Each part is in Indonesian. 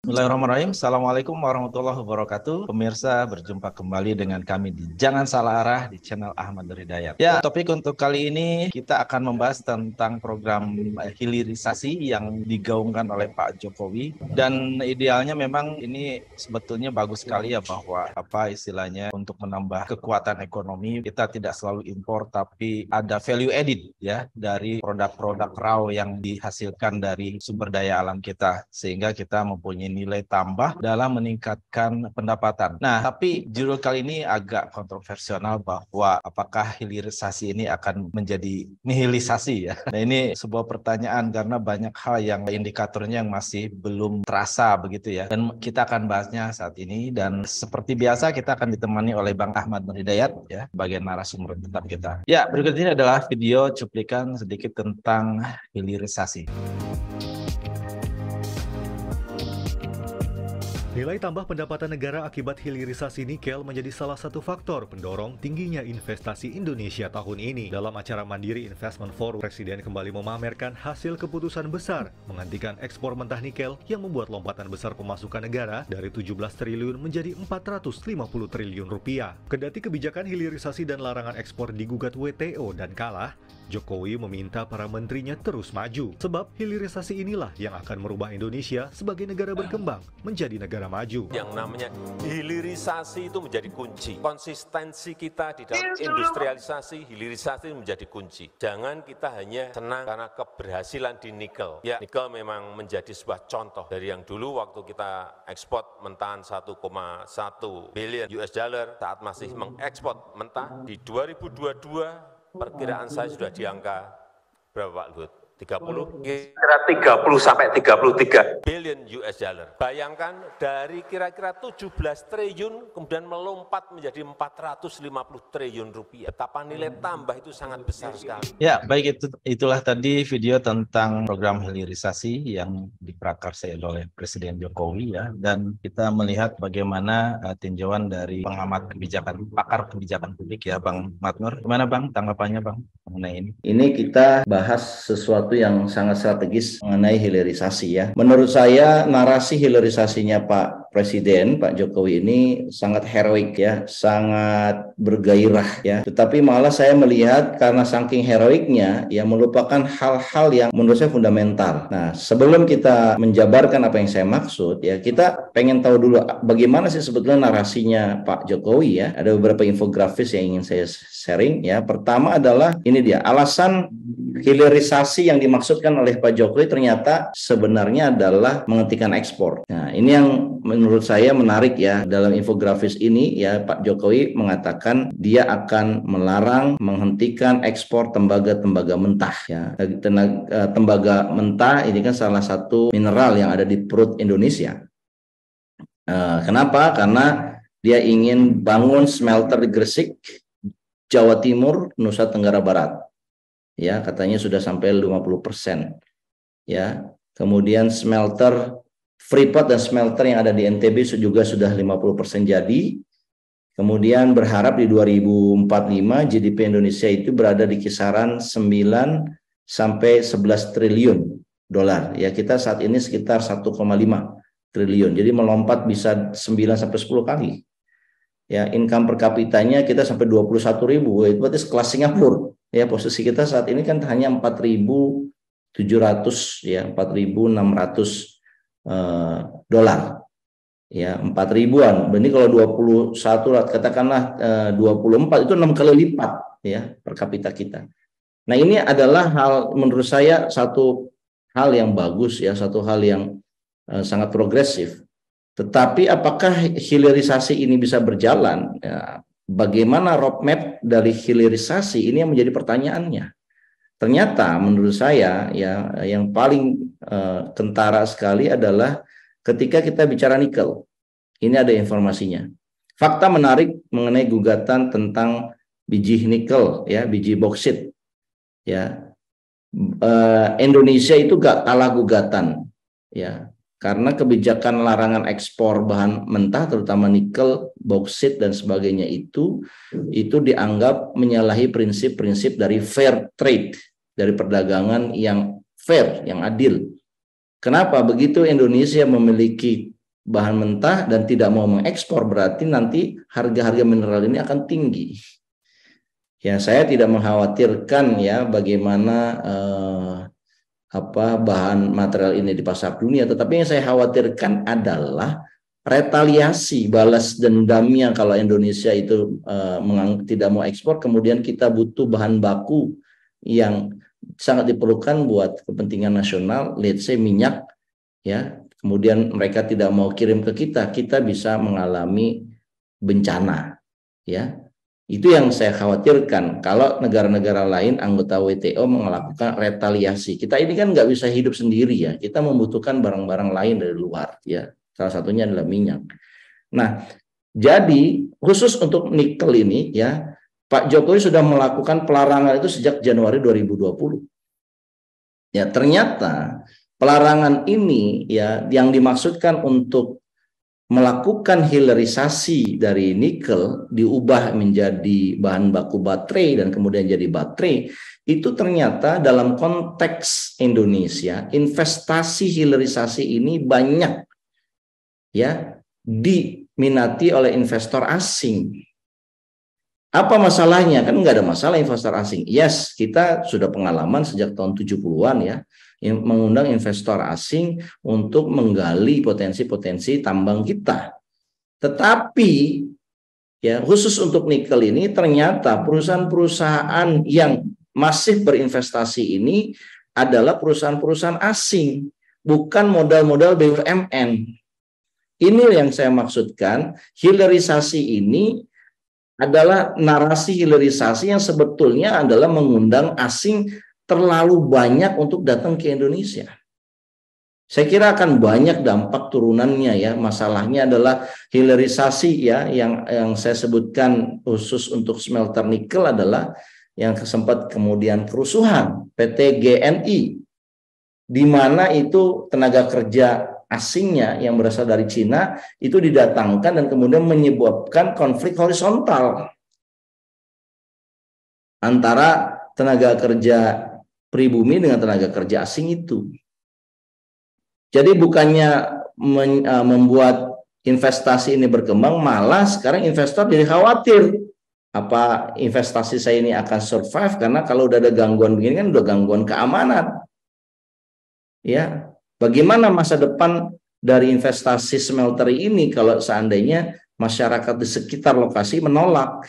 Bismillahirrahmanirrahim. Assalamualaikum warahmatullahi wabarakatuh. Pemirsa, berjumpa kembali dengan kami di Jangan Salah Arah di channel Ahmad Hidayat. Ya, topik untuk kali ini kita akan membahas tentang program hilirisasi yang digaungkan oleh Pak Jokowi. Dan idealnya memang ini sebetulnya bagus sekali ya, bahwa apa istilahnya, untuk menambah kekuatan ekonomi kita tidak selalu impor, tapi ada value added ya dari produk-produk raw yang dihasilkan dari sumber daya alam kita, sehingga kita mempunyai nilai tambah dalam meningkatkan pendapatan. Nah, tapi judul kali ini agak kontroversial, bahwa apakah hilirisasi ini akan menjadi nihilisasi ya. Nah, ini sebuah pertanyaan karena banyak hal yang indikatornya yang masih belum terasa begitu ya. Dan kita akan bahasnya saat ini, dan seperti biasa kita akan ditemani oleh Bang Ahmad Hidayat ya, bagian narasumber tetap kita. Ya, berikut ini adalah video cuplikan sedikit tentang hilirisasi. Nilai tambah pendapatan negara akibat hilirisasi nikel menjadi salah satu faktor pendorong tingginya investasi Indonesia tahun ini. Dalam acara Mandiri Investment Forum, Presiden kembali memamerkan hasil keputusan besar menghentikan ekspor mentah nikel yang membuat lompatan besar pemasukan negara dari 17 triliun menjadi 450 triliun rupiah. Kendati kebijakan hilirisasi dan larangan ekspor digugat WTO dan kalah, Jokowi meminta para menterinya terus maju, sebab hilirisasi inilah yang akan merubah Indonesia sebagai negara berkembang menjadi negara maju. Yang namanya hilirisasi itu menjadi kunci. Konsistensi kita di dalam industrialisasi, hilirisasi menjadi kunci. Jangan kita hanya senang karena keberhasilan di nikel. Ya, nikel memang menjadi sebuah contoh dari yang dulu waktu kita ekspor mentahan 1,1 billion US dollar saat masih mengekspor mentah. Di 2022 perkiraan saya sudah di angka berapa Pak Luhut? 30? Kira 30 sampai 33 billion US dollar. Bayangkan dari kira-kira 17 triliun kemudian melompat menjadi 450 triliun rupiah. Betapa nilai tambah itu sangat besar sekali. Ya, baik, itulah tadi video tentang program hilirisasi yang diprakarsai oleh Presiden Jokowi ya, dan kita melihat bagaimana tinjauan dari pengamat kebijakan, pakar kebijakan publik ya, Bang Matnur. Gimana Bang tanggapannya Bang mengenai ini? Ini kita bahas sesuatu yang sangat strategis mengenai hilirisasi ya. Menurut saya narasi hilirisasinya Pak Presiden, Pak Jokowi ini sangat heroik ya, sangat bergairah ya. Tetapi malah saya melihat karena saking heroiknya ya melupakan hal-hal yang menurut saya fundamental. Nah, sebelum kita menjabarkan apa yang saya maksud ya, kita pengen tahu dulu bagaimana sih sebetulnya narasinya Pak Jokowi ya. Ada beberapa infografis yang ingin saya sharing ya. Pertama adalah ini dia, alasan hilirisasi yang dimaksudkan oleh Pak Jokowi ternyata sebenarnya adalah menghentikan ekspor. Nah, ini yang menurut saya menarik ya. Dalam infografis ini ya, Pak Jokowi mengatakan dia akan melarang, menghentikan ekspor tembaga-tembaga mentah ya. Tembaga mentah ini kan salah satu mineral yang ada di perut Indonesia. Kenapa? Karena dia ingin bangun smelter di Gresik, Jawa Timur, Nusa Tenggara Barat. Ya, katanya sudah sampai 50%. Ya. Kemudian smelter Freeport dan smelter yang ada di NTB juga sudah 50% jadi. Kemudian berharap di 2045 GDP Indonesia itu berada di kisaran 9 sampai 11 triliun dolar. Ya, kita saat ini sekitar 1,5 triliun. Jadi melompat bisa 9 sampai 10 kali. Ya, income per kapitanya kita sampai 21.000. Itu berarti sekelas Singapura. Ya, posisi kita saat ini kan hanya 4.700 ya, 4.600 dolar. Ya, 4.000-an. Ini kalau 21 katakanlah 24 itu 6 kali lipat ya per kapita kita. Nah, ini adalah hal menurut saya satu hal yang bagus ya, satu hal yang sangat progresif. Tetapi apakah hilirisasi ini bisa berjalan? Ya, bagaimana roadmap dari hilirisasi ini yang menjadi pertanyaannya. Ternyata menurut saya ya yang paling kentara sekali adalah ketika kita bicara nikel. Ini ada informasinya. Fakta menarik mengenai gugatan tentang biji nikel ya, biji boksit. Ya. Indonesia itu gak kalah gugatan ya. Karena kebijakan larangan ekspor bahan mentah terutama nikel, boksit dan sebagainya itu dianggap menyalahi prinsip-prinsip dari fair trade, dari perdagangan yang fair, yang adil. Kenapa? Begitu Indonesia memiliki bahan mentah dan tidak mau mengekspor, berarti nanti harga-harga mineral ini akan tinggi. Ya, saya tidak mengkhawatirkan ya bagaimana bahan material ini di pasar dunia, tetapi yang saya khawatirkan adalah retaliasi, balas dendamnya kalau Indonesia itu tidak mau ekspor, kemudian kita butuh bahan baku yang sangat diperlukan buat kepentingan nasional, let's say minyak, ya, kemudian mereka tidak mau kirim ke kita bisa mengalami bencana, ya. Itu yang saya khawatirkan kalau negara-negara lain anggota WTO melakukan retaliasi. Kita ini kan nggak bisa hidup sendiri ya, kita membutuhkan barang-barang lain dari luar, ya. Salah satunya adalah minyak. Nah, jadi khusus untuk nikel ini ya, Pak Jokowi sudah melakukan pelarangan itu sejak Januari 2020. Ya, ternyata pelarangan ini ya yang dimaksudkan untuk melakukan hilirisasi dari nikel diubah menjadi bahan baku baterai dan kemudian jadi baterai, itu ternyata dalam konteks Indonesia investasi hilirisasi ini banyak ya diminati oleh investor asing. Apa masalahnya? Kan nggak ada masalah investor asing. Yes, kita sudah pengalaman sejak tahun 70-an ya, yang mengundang investor asing untuk menggali potensi-potensi tambang kita. Tetapi ya khusus untuk nikel ini ternyata perusahaan-perusahaan yang masih berinvestasi ini adalah perusahaan-perusahaan asing, bukan modal-modal BUMN. Ini yang saya maksudkan, hilirisasi ini adalah narasi hilirisasi yang sebetulnya adalah mengundang asing terlalu banyak untuk datang ke Indonesia. Saya kira akan banyak dampak turunannya ya. Masalahnya adalah hilirisasi ya yang saya sebutkan khusus untuk smelter nikel adalah yang sempat kemudian kerusuhan PT GNI, di mana itu tenaga kerja asingnya yang berasal dari Cina itu didatangkan dan kemudian menyebabkan konflik horizontal antara tenaga kerja pribumi dengan tenaga kerja asing itu. Jadi bukannya membuat investasi ini berkembang, malah sekarang investor jadi khawatir apa investasi saya ini akan survive, karena kalau udah ada gangguan begini kan udah gangguan keamanan. Ya, bagaimana masa depan dari investasi smelter ini kalau seandainya masyarakat di sekitar lokasi menolak?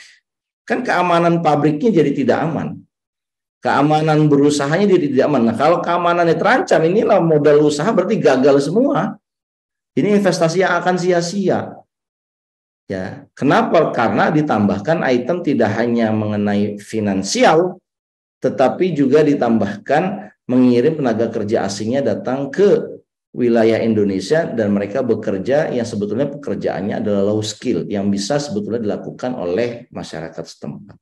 Kan keamanan pabriknya jadi tidak aman. Keamanan berusahanya jadi tidak aman. Nah, kalau keamanannya terancam, inilah modal usaha berarti gagal semua. Ini investasi yang akan sia-sia. Ya, kenapa? Karena ditambahkan item tidak hanya mengenai finansial, tetapi juga ditambahkan mengirim tenaga kerja asingnya datang ke wilayah Indonesia dan mereka bekerja yang sebetulnya pekerjaannya adalah low skill yang bisa sebetulnya dilakukan oleh masyarakat setempat.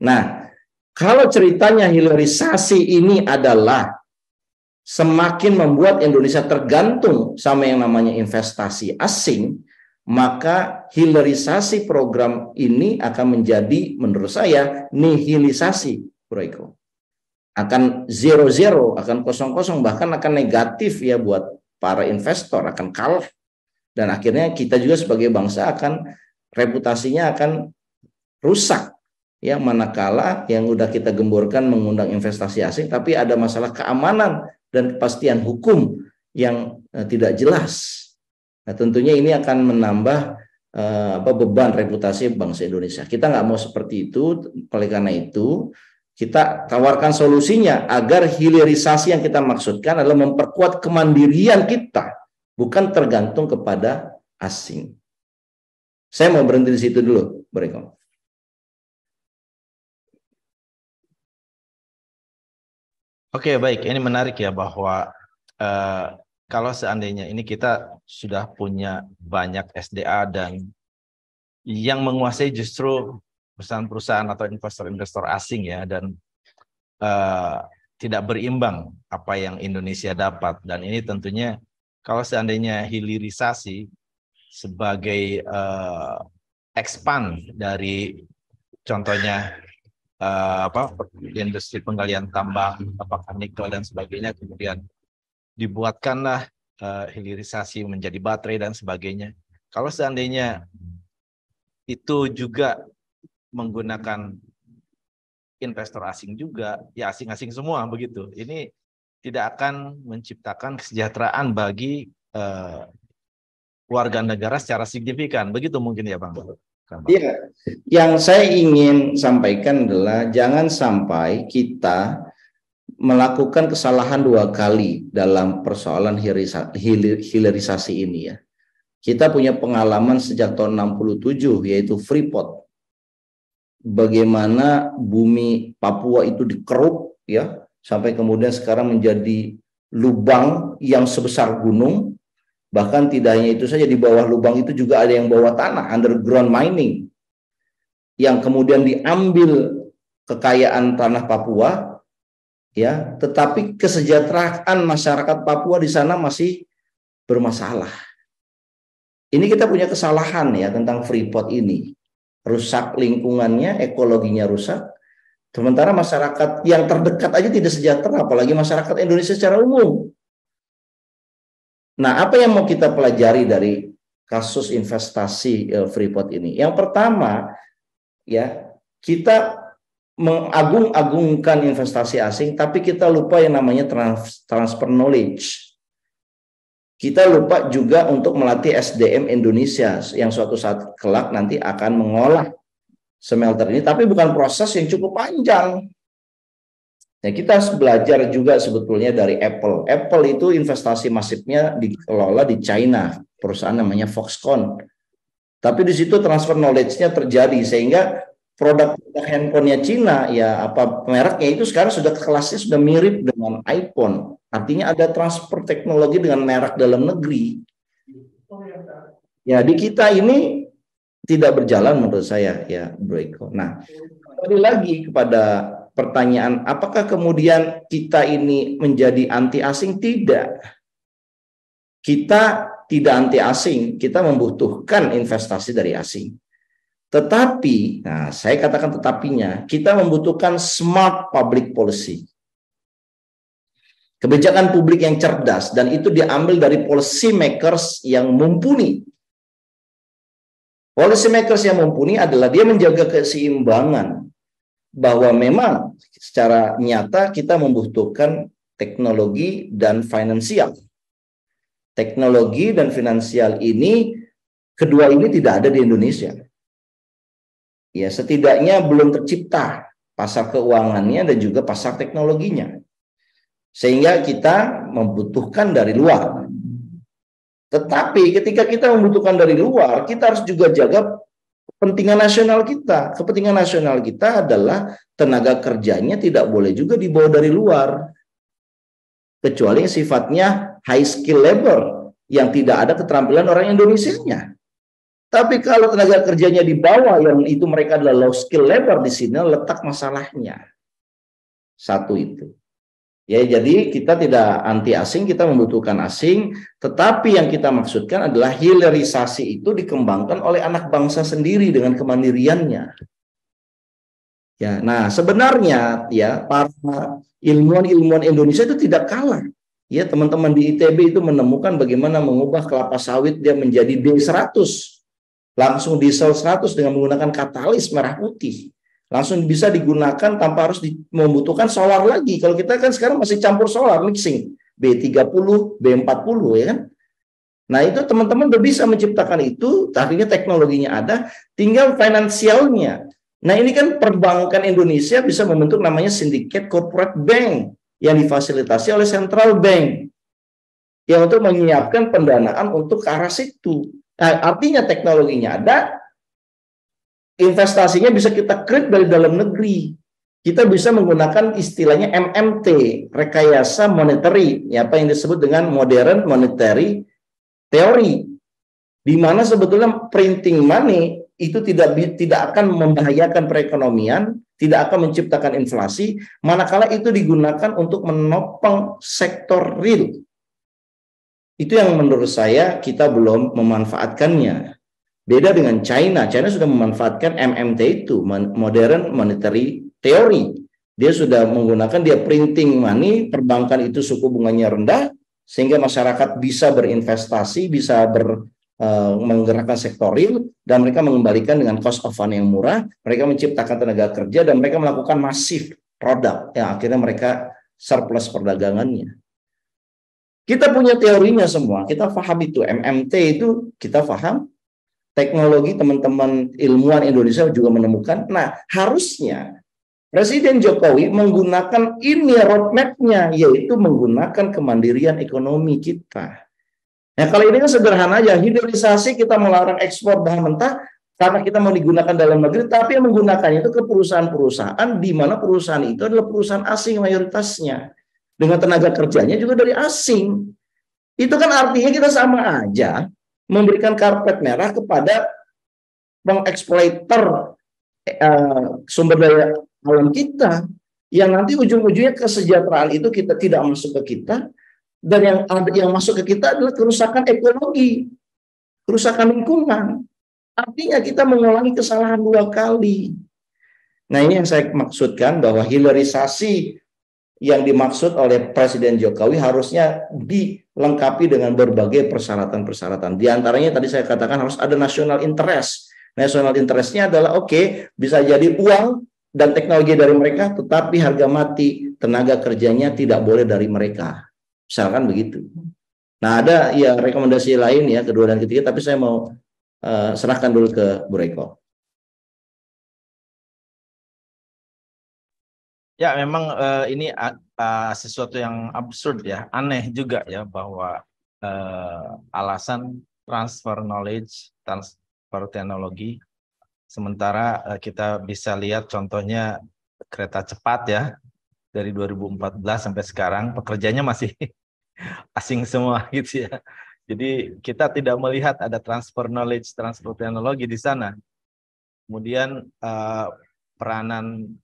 Nah, kalau ceritanya hilirisasi ini adalah semakin membuat Indonesia tergantung sama yang namanya investasi asing, maka hilirisasi program ini akan menjadi menurut saya nihilisasi, Bro Eko. Akan zero, akan kosong, bahkan akan negatif ya buat para investor, akan kalah. Dan akhirnya kita juga sebagai bangsa akan reputasinya akan rusak. Ya, manakala yang udah kita gemborkan mengundang investasi asing, tapi ada masalah keamanan dan kepastian hukum yang tidak jelas. Nah, tentunya ini akan menambah beban reputasi bangsa Indonesia. Kita nggak mau seperti itu, oleh karena itu kita tawarkan solusinya agar hilirisasi yang kita maksudkan adalah memperkuat kemandirian kita, bukan tergantung kepada asing. Saya mau berhenti di situ dulu, Bro. Oke, baik. Ini menarik ya bahwa kalau seandainya ini kita sudah punya banyak SDA dan yang menguasai justru perusahaan-perusahaan atau investor-investor asing ya, dan tidak berimbang apa yang Indonesia dapat. Dan ini tentunya kalau seandainya hilirisasi sebagai expand dari contohnya industri penggalian tambang, apakah nikel dan sebagainya, kemudian dibuatkanlah hilirisasi menjadi baterai dan sebagainya. Kalau seandainya itu juga menggunakan investor asing juga, ya asing-asing semua begitu. Ini tidak akan menciptakan kesejahteraan bagi warga negara secara signifikan. Begitu mungkin ya Bang. Iya, yang saya ingin sampaikan adalah jangan sampai kita melakukan kesalahan dua kali dalam persoalan hilirisasi ini ya. Kita punya pengalaman sejak tahun 67 yaitu Freeport. Bagaimana bumi Papua itu dikeruk ya, sampai kemudian sekarang menjadi lubang yang sebesar gunung. Bahkan tidak hanya itu saja, di bawah lubang itu juga ada yang bawah tanah, underground mining, yang kemudian diambil kekayaan tanah Papua, ya. Tetapi kesejahteraan masyarakat Papua di sana masih bermasalah. Ini kita punya kesalahan ya tentang Freeport ini, rusak lingkungannya, ekologinya rusak. Sementara masyarakat yang terdekat aja tidak sejahtera, apalagi masyarakat Indonesia secara umum. Nah, apa yang mau kita pelajari dari kasus investasi Freeport ini? Yang pertama, ya, kita mengagung-agungkan investasi asing, tapi kita lupa yang namanya transfer knowledge. Kita lupa juga untuk melatih SDM Indonesia yang suatu saat kelak nanti akan mengolah smelter ini, tapi bukan proses yang cukup panjang. Ya, kita harus belajar juga sebetulnya dari Apple. Apple itu investasi masifnya dikelola di China, perusahaan namanya Foxconn. Tapi di situ transfer knowledge-nya terjadi sehingga produk handphonenya Cina ya apa mereknya itu sekarang sudah kelasnya sudah mirip dengan iPhone. Artinya ada transfer teknologi dengan merek dalam negeri. Ya, di kita ini tidak berjalan menurut saya ya, Bro Eko. Nah, kembali lagi kepada pertanyaan, apakah kemudian kita ini menjadi anti asing? Tidak. Kita tidak anti asing, kita membutuhkan investasi dari asing. Tetapi, nah saya katakan tetapinya, kita membutuhkan smart public policy. Kebijakan publik yang cerdas, dan itu diambil dari policy makers yang mumpuni. Policy makers yang mumpuni adalah dia menjaga keseimbangan, bahwa memang secara nyata kita membutuhkan teknologi dan finansial. Teknologi dan finansial ini, kedua ini tidak ada di Indonesia. Ya, setidaknya belum tercipta pasar keuangannya dan juga pasar teknologinya. Sehingga kita membutuhkan dari luar. Tetapi ketika kita membutuhkan dari luar, kita harus juga jaga kepentingan nasional kita. Kepentingan nasional kita adalah tenaga kerjanya tidak boleh juga dibawa dari luar. Kecuali sifatnya high skill labor yang tidak ada keterampilan orang Indonesianya. Tapi kalau tenaga kerjanya dibawa yang itu mereka adalah low skill labor, di sini letak masalahnya. Satu itu. Ya, jadi kita tidak anti asing, kita membutuhkan asing, tetapi yang kita maksudkan adalah hilirisasi itu dikembangkan oleh anak bangsa sendiri dengan kemandiriannya. Ya, nah sebenarnya ya para ilmuwan-ilmuwan Indonesia itu tidak kalah. Ya, teman-teman di ITB itu menemukan bagaimana mengubah kelapa sawit dia menjadi D100, langsung diesel 100 dengan menggunakan katalis merah putih. Langsung bisa digunakan tanpa harus membutuhkan solar lagi. Kalau kita kan sekarang masih campur solar, mixing. B30, B40 ya kan. Nah itu teman-teman udah bisa menciptakan itu, artinya teknologinya ada, tinggal finansialnya. Nah ini kan perbankan Indonesia bisa membentuk namanya syndicate corporate bank yang difasilitasi oleh central bank. Yang untuk menyiapkan pendanaan untuk ke arah situ. Nah, artinya teknologinya ada, investasinya bisa kita create dari dalam negeri. Kita bisa menggunakan istilahnya MMT, rekayasa monetary, ya, apa yang disebut dengan modern monetary theory, di mana sebetulnya printing money itu tidak akan membahayakan perekonomian, tidak akan menciptakan inflasi, manakala itu digunakan untuk menopang sektor real. Itu yang menurut saya kita belum memanfaatkannya. Beda dengan China. China sudah memanfaatkan MMT itu, Modern Monetary Theory. Dia sudah menggunakan, dia printing money, perbankan itu suku bunganya rendah, sehingga masyarakat bisa berinvestasi, bisa menggerakkan sektor real, dan mereka mengembalikan dengan cost of fund yang murah, mereka menciptakan tenaga kerja, dan mereka melakukan masif produk yang akhirnya mereka surplus perdagangannya. Kita punya teorinya semua, kita paham itu, MMT itu kita paham, teknologi teman-teman ilmuwan Indonesia juga menemukan. Nah, harusnya Presiden Jokowi menggunakan ini roadmap-nya, yaitu menggunakan kemandirian ekonomi kita. Nah, kalau ini kan sederhana aja, hilirisasi kita melarang ekspor bahan mentah karena kita mau digunakan dalam negeri, tapi yang menggunakannya itu ke perusahaan-perusahaan di mana perusahaan itu adalah perusahaan asing mayoritasnya. Dengan tenaga kerjanya juga dari asing. Itu kan artinya kita sama aja memberikan karpet merah kepada mengeksploiter sumber daya alam kita, yang nanti ujung-ujungnya kesejahteraan itu kita tidak masuk ke kita, dan yang masuk ke kita adalah kerusakan ekologi, kerusakan lingkungan. Artinya kita mengulangi kesalahan 2 kali. Nah, ini yang saya maksudkan, bahwa hilirisasi yang dimaksud oleh Presiden Jokowi harusnya dilengkapi dengan berbagai persyaratan-persyaratan. Di antaranya tadi saya katakan harus ada national interest. National interest-nya adalah bisa jadi uang dan teknologi dari mereka, tetapi harga mati tenaga kerjanya tidak boleh dari mereka. Misalkan begitu. Nah, ada ya rekomendasi lain ya, kedua dan ketiga, tapi saya mau serahkan dulu ke Bu Reko. Ya, memang ini sesuatu yang absurd ya, aneh juga ya, bahwa alasan transfer knowledge, transfer teknologi, sementara kita bisa lihat contohnya kereta cepat ya, dari 2014 sampai sekarang pekerjanya masih asing semua gitu ya. Jadi kita tidak melihat ada transfer knowledge, transfer teknologi di sana. Kemudian peranan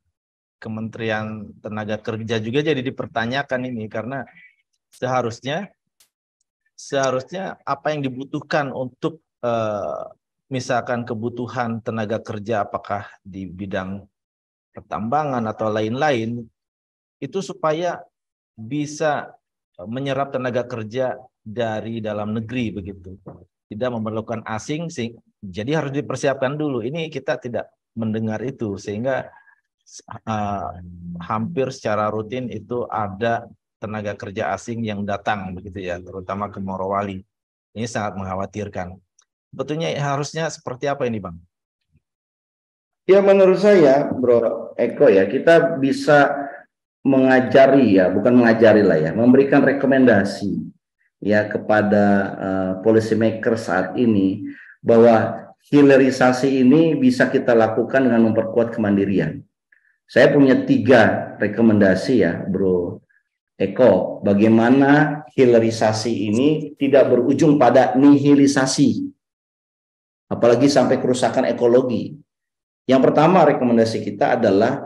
Kementerian Tenaga Kerja juga jadi dipertanyakan ini, karena seharusnya apa yang dibutuhkan untuk misalkan kebutuhan tenaga kerja, apakah di bidang pertambangan atau lain-lain, itu supaya bisa menyerap tenaga kerja dari dalam negeri begitu, tidak memerlukan asing, jadi harus dipersiapkan dulu. Ini kita tidak mendengar itu, sehingga hampir secara rutin itu ada tenaga kerja asing yang datang begitu ya, terutama ke Morowali. Ini sangat mengkhawatirkan. Betulnya harusnya seperti apa ini, Bang? Ya, menurut saya, Bro Eko ya, kita bisa mengajari ya, bukan mengajari lah ya, memberikan rekomendasi ya kepada policy maker saat ini, bahwa hilirisasi ini bisa kita lakukan dengan memperkuat kemandirian. Saya punya 3 rekomendasi ya, Bro Eko, bagaimana hilirisasi ini tidak berujung pada nihilisasi, apalagi sampai kerusakan ekologi. Yang pertama rekomendasi kita adalah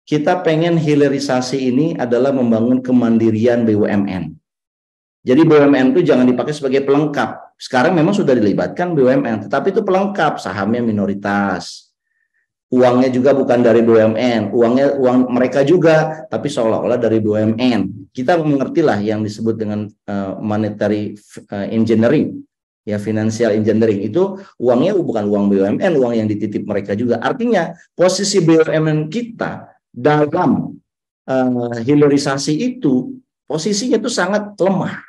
kita pengen hilirisasi ini adalah membangun kemandirian BUMN. Jadi BUMN itu jangan dipakai sebagai pelengkap. Sekarang memang sudah dilibatkan BUMN, tetapi itu pelengkap, sahamnya minoritas. Uangnya juga bukan dari BUMN, uang mereka juga, tapi seolah-olah dari BUMN. Kita mengertilah yang disebut dengan monetary engineering, ya financial engineering, itu uangnya bukan uang BUMN, uang yang dititip mereka juga. Artinya posisi BUMN kita dalam hilirisasi itu posisinya itu sangat lemah.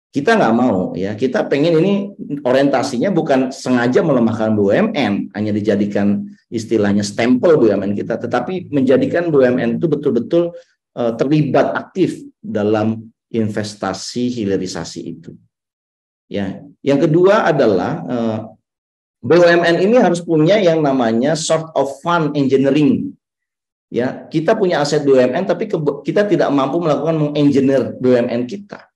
Kita nggak mau ya, kita pengen ini orientasinya bukan sengaja melemahkan BUMN, hanya dijadikan istilahnya stempel BUMN kita, tetapi menjadikan BUMN itu betul-betul terlibat aktif dalam investasi hilirisasi itu. Ya, yang kedua adalah BUMN ini harus punya yang namanya sort of fund engineering. Ya, kita punya aset BUMN, tapi kita tidak mampu melakukan mengengineer BUMN kita.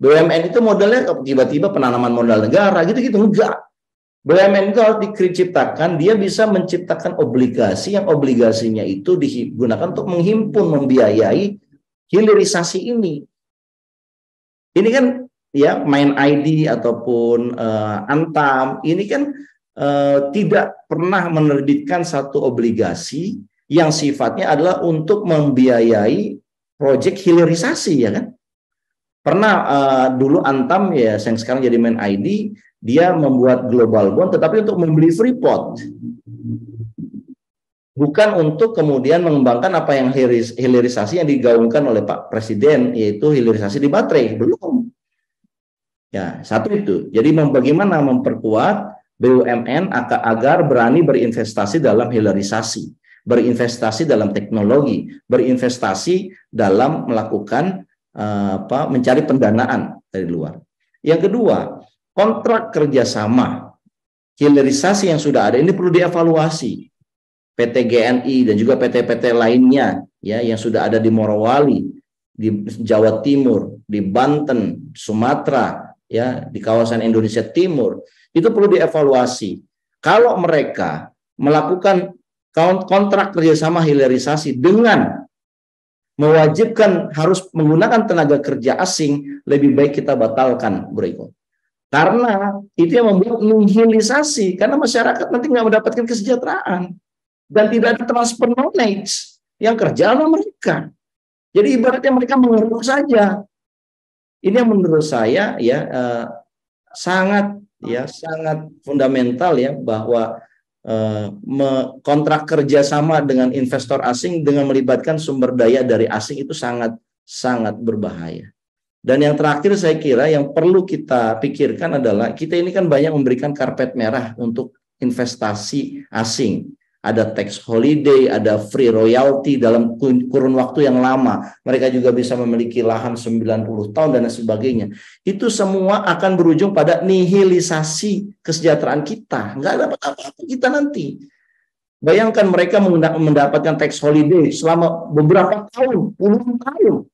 BUMN itu modalnya tiba-tiba penanaman modal negara gitu-gitu, enggak. BUMN itu harus diciptakan, dia bisa menciptakan obligasi, yang obligasinya itu digunakan untuk menghimpun, membiayai hilirisasi ini. Ini kan ya Main ID ataupun Antam, ini kan tidak pernah menerbitkan satu obligasi yang sifatnya adalah untuk membiayai proyek hilirisasi, ya kan? Pernah dulu Antam ya, yang sekarang jadi main ID, dia membuat global bond, tetapi untuk membeli Freeport, bukan untuk kemudian mengembangkan apa yang hilirisasi yang digaungkan oleh Pak Presiden, yaitu hilirisasi di baterai. Belum. Ya, satu itu. Jadi bagaimana memperkuat BUMN agar berani berinvestasi dalam hilirisasi, berinvestasi dalam teknologi, berinvestasi dalam melakukan mencari pendanaan dari luar. Yang kedua, kontrak kerjasama hilirisasi yang sudah ada ini perlu dievaluasi. PT GNI dan juga PT-PT lainnya ya yang sudah ada di Morowali, di Jawa Timur, di Banten, Sumatera, ya di kawasan Indonesia Timur, itu perlu dievaluasi. Kalau mereka melakukan kontrak kerjasama hilirisasi dengan mewajibkan harus menggunakan tenaga kerja asing, lebih baik kita batalkan, Bro Iko. Karena itu yang membuat menghilisasi, karena masyarakat nanti nggak mendapatkan kesejahteraan dan tidak ada transfer knowledge yang kerja sama mereka. Jadi ibaratnya mereka mengeruk saja. Ini yang menurut saya ya sangat fundamental ya, bahwa kontrak kerjasama dengan investor asing dengan melibatkan sumber daya dari asing itu sangat berbahaya. Dan yang terakhir saya kira yang perlu kita pikirkan adalah kita ini kan banyak memberikan karpet merah untuk investasi asing. Ada tax holiday, ada free royalty dalam kurun waktu yang lama. Mereka juga bisa memiliki lahan 90 tahun dan sebagainya. Itu semua akan berujung pada nihilisasi kesejahteraan kita. Nggak dapat apa-apa kita nanti. Bayangkan mereka mendapatkan tax holiday selama beberapa tahun, puluhan tahun.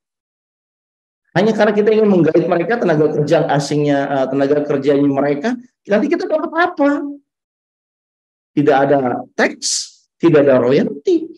Hanya karena kita ingin menggait mereka, tenaga kerja asingnya, tenaga kerjanya mereka, nanti kita dapat apa? Tidak ada tax, tidak ada royalty.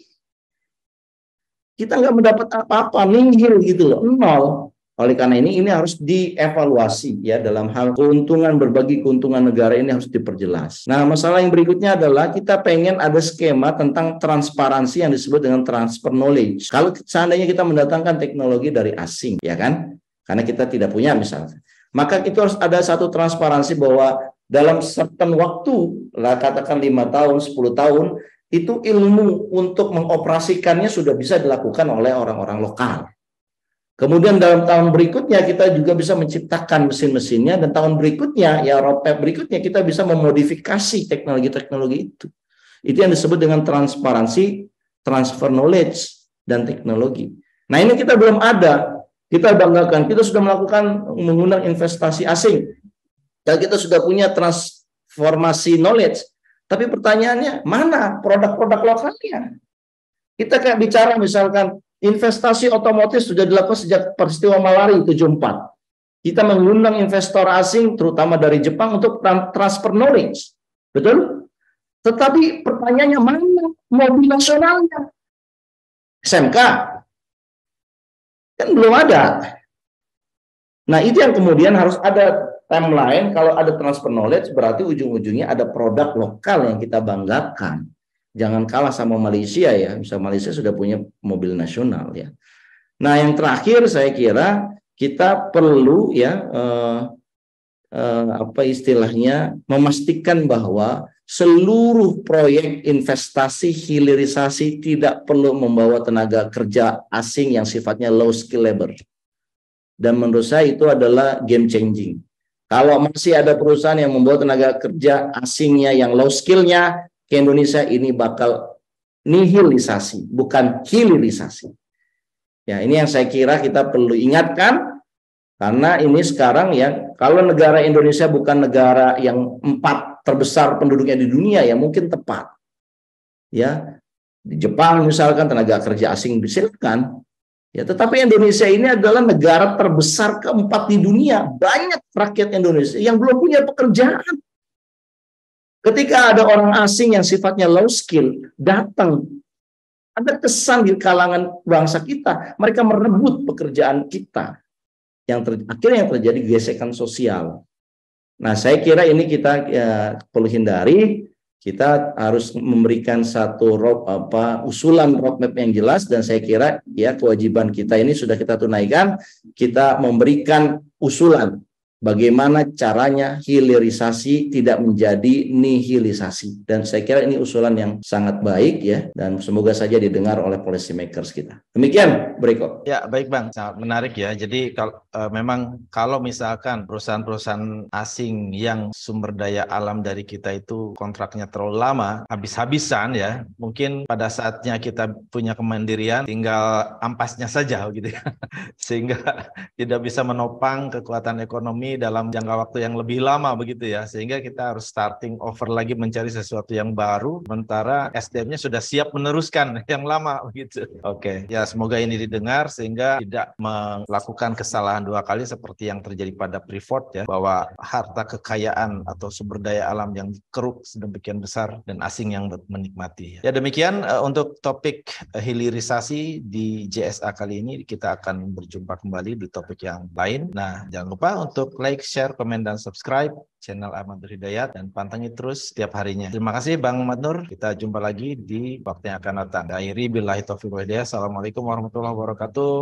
Kita nggak mendapat apa-apa, nihil gitu loh, nol. Oleh karena ini harus dievaluasi ya dalam hal keuntungan, berbagi keuntungan negara ini harus diperjelas. Nah, masalah yang berikutnya adalah kita pengen ada skema tentang transparansi yang disebut dengan transfer knowledge. Kalau seandainya kita mendatangkan teknologi dari asing, ya kan? Karena kita tidak punya misalnya. Maka itu harus ada satu transparansi bahwa dalam certain waktu, lah katakan 5 tahun, 10 tahun, itu ilmu untuk mengoperasikannya sudah bisa dilakukan oleh orang-orang lokal. Kemudian dalam tahun berikutnya kita juga bisa menciptakan mesin-mesinnya, dan tahun berikutnya, ya roadmap berikutnya kita bisa memodifikasi teknologi-teknologi itu. Itu yang disebut dengan transparansi, transfer knowledge, dan teknologi. Nah ini kita belum ada, kita banggakan, kita sudah melakukan mengundang investasi asing. Dan kita sudah punya transformasi knowledge. Tapi pertanyaannya, mana produk-produk lokalnya? Kita kayak bicara misalkan, investasi otomotif sudah dilakukan sejak peristiwa Malari 74. Kita mengundang investor asing, terutama dari Jepang, untuk transfer knowledge. Betul? Tetapi pertanyaannya, mana mobil nasionalnya? SMK? Kan belum ada. Nah, itu yang kemudian harus ada timeline. Kalau ada transfer knowledge, berarti ujung-ujungnya ada produk lokal yang kita banggakan. Jangan kalah sama Malaysia ya. Misalnya Malaysia sudah punya mobil nasional ya. Nah, yang terakhir saya kira kita perlu ya memastikan bahwa seluruh proyek investasi hilirisasi tidak perlu membawa tenaga kerja asing yang sifatnya low skill labor. Dan menurut saya itu adalah game changing. Kalau masih ada perusahaan yang membawa tenaga kerja asingnya yang low skillnya ke Indonesia, ini bakal nihilisasi, bukan hilirisasi. Ya, ini yang saya kira kita perlu ingatkan, karena ini sekarang ya, kalau negara Indonesia bukan negara yang 4 terbesar penduduknya di dunia, ya mungkin tepat. Ya, di Jepang misalkan tenaga kerja asing silakan. Ya, tetapi Indonesia ini adalah negara terbesar keempat di dunia. Banyak rakyat Indonesia yang belum punya pekerjaan. Ketika ada orang asing yang sifatnya low skill datang, ada kesan di kalangan bangsa kita, mereka merebut pekerjaan kita. Akhirnya yang terjadi gesekan sosial. Nah, saya kira ini kita perlu hindari. Kita harus memberikan satu usulan roadmap yang jelas, dan saya kira ya kewajiban kita ini sudah kita tunaikan. Kita memberikan usulan bagaimana caranya hilirisasi tidak menjadi nihilisasi, dan saya kira ini usulan yang sangat baik ya, dan semoga saja didengar oleh policy makers kita. Demikian, Breko. Ya, baik Bang, sangat menarik ya. Jadi memang kalau misalkan perusahaan-perusahaan asing yang sumber daya alam dari kita itu kontraknya terlalu lama, habis-habisan ya, mungkin pada saatnya kita punya kemandirian, tinggal ampasnya saja gitu ya. Sehingga tidak bisa menopang kekuatan ekonomi dalam jangka waktu yang lebih lama begitu ya, sehingga kita harus starting over lagi mencari sesuatu yang baru, sementara SDM-nya sudah siap meneruskan yang lama begitu. Oke, ya semoga ini didengar sehingga tidak melakukan kesalahan dua kali seperti yang terjadi pada Freeport ya, bahwa harta kekayaan atau sumber daya alam yang keruk sedemikian besar dan asing yang menikmati. Ya demikian untuk topik hilirisasi di JSA kali ini. Kita akan berjumpa kembali di topik yang lain. Nah, jangan lupa untuk like, share, komen, dan subscribe channel Ahmad Nur Hidayat, dan pantengin terus setiap harinya. Terima kasih Bang Ahmad Nur. Kita jumpa lagi di waktu yang akan datang. Akhiri billahi taufiq wal hidayah. Assalamualaikum warahmatullahi wabarakatuh.